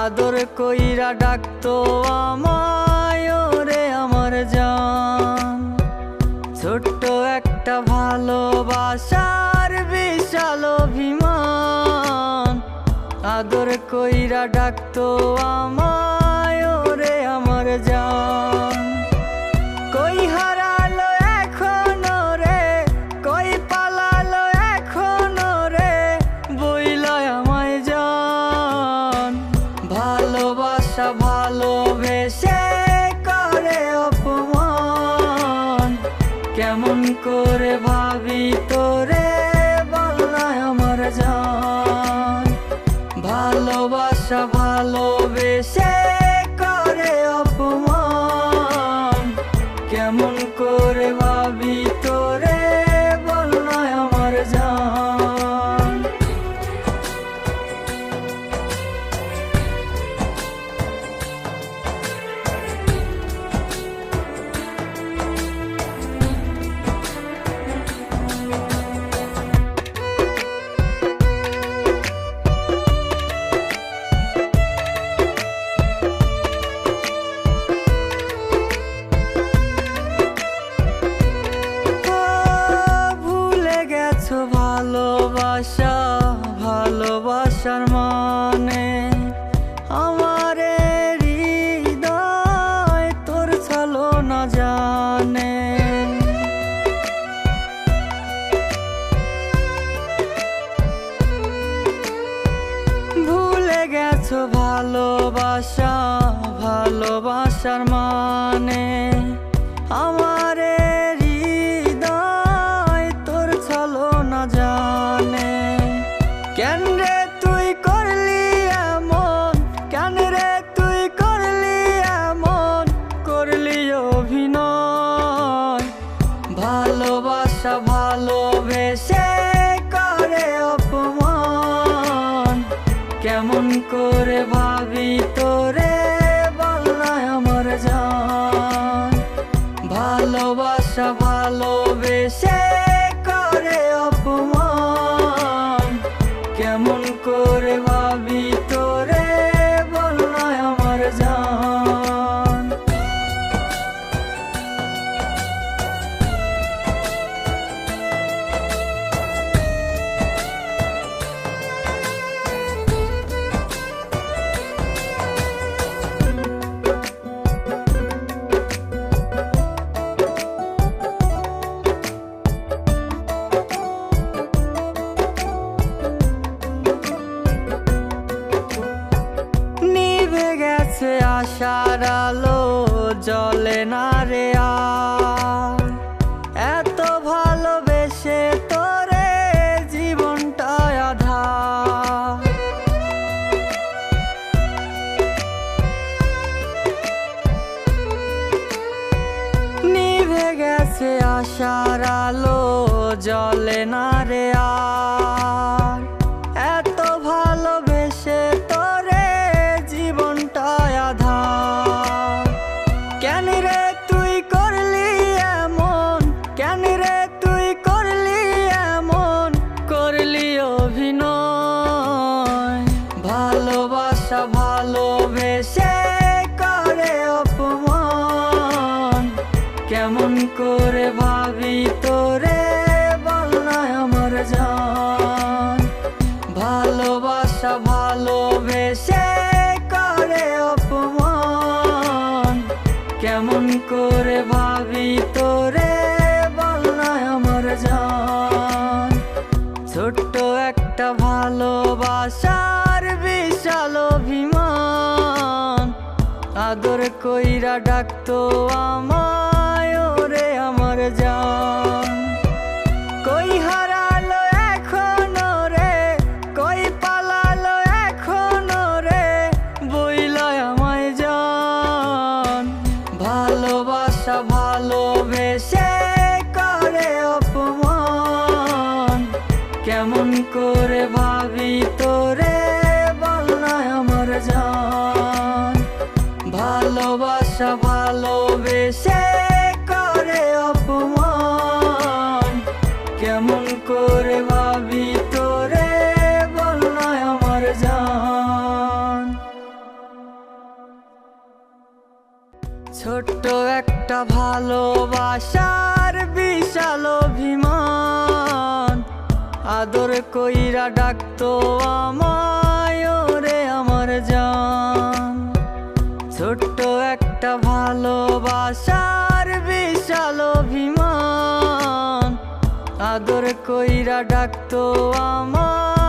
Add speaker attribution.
Speaker 1: আদর কইরা ডাকতো আমায় ওরে আমার জান। ছোট্ট একটা ভালোবাসার বিশাল অভিমান, আদর কইরা ডাকতো আমায় ওরে আমার জান। কই হারালো এখনো রে, কই পালালো এখনো রে, বইলায় আমায় জান। ভালোবাসা ভালোবেসে করে অপমান, কেমন করে ভাবি তোরে বলনায় আমার জান। ভালোবাসা ভালোবেসে করে অপমান, কেমন করে ভাবি তোরে বলনায় আমার জান। ভালোবাসা ভালোবাসার মানে, আমারে হৃদয় তোর ছলো না জানে। ভুলে গেছো ভালোবাসা ভালোবাসার মানে, আমারে জানে। কেন রে তুই করলি এমন, কেন রে তুই করলি এমন, করলি অভিনয়। ভালোবাসা ভালোবেসে করে অপমান, কেমন করে ভাবি তোরে বলনায় আমার জান। ভালোবাসা ভালোবেসে অপমান, কেমন করে ভাবি তোরে বলনায় আমার জান। আশার আলো জ্বলে না রে আর, এত ভালোবেসে তোরে জীবনটা আধার। নিভে গেছে আশার আলো জ্বলে না রে আর, এত ভালোবেসে তোরে জীবনটা আধার। কেন রে তুই করলি এমন, কেন রে তুই করলি এমন, করলি অভিনয়। ভালোবাসা ভালোবেসে করে অপমান, কেমন করে ভাবি তোরে বলনায় আমার জান। ভালোবাসা ভালোবেসে করে অপমান, কেমন করে ভাবি তোরে বলনায় আমার জান। ছোট্ট একটা ভালোবাসার বিশাল অভিমান, আদর কইরা ডাকতো আমায় ওরে আমার জান। কই হারালো এখনো রে, কই পালালো এখনো রে, বইলায় আমায় জান। ভালোবাসা ভালোবেসে করে অপমান, কেমন করে ভাবি তোরে বলনায় আমার জান। ভালোবাসা ভালোবেসে করে অপমান, কেমন করে ভাবি। ভালোবাসার বিশাল অভিমান, আদর কইরা ডাকতো আমায় ওরে আমার জান। ছোট্ট একটা ভালোবাসার বিশাল অভিমান, আদর কইরা ডাকতো আমায়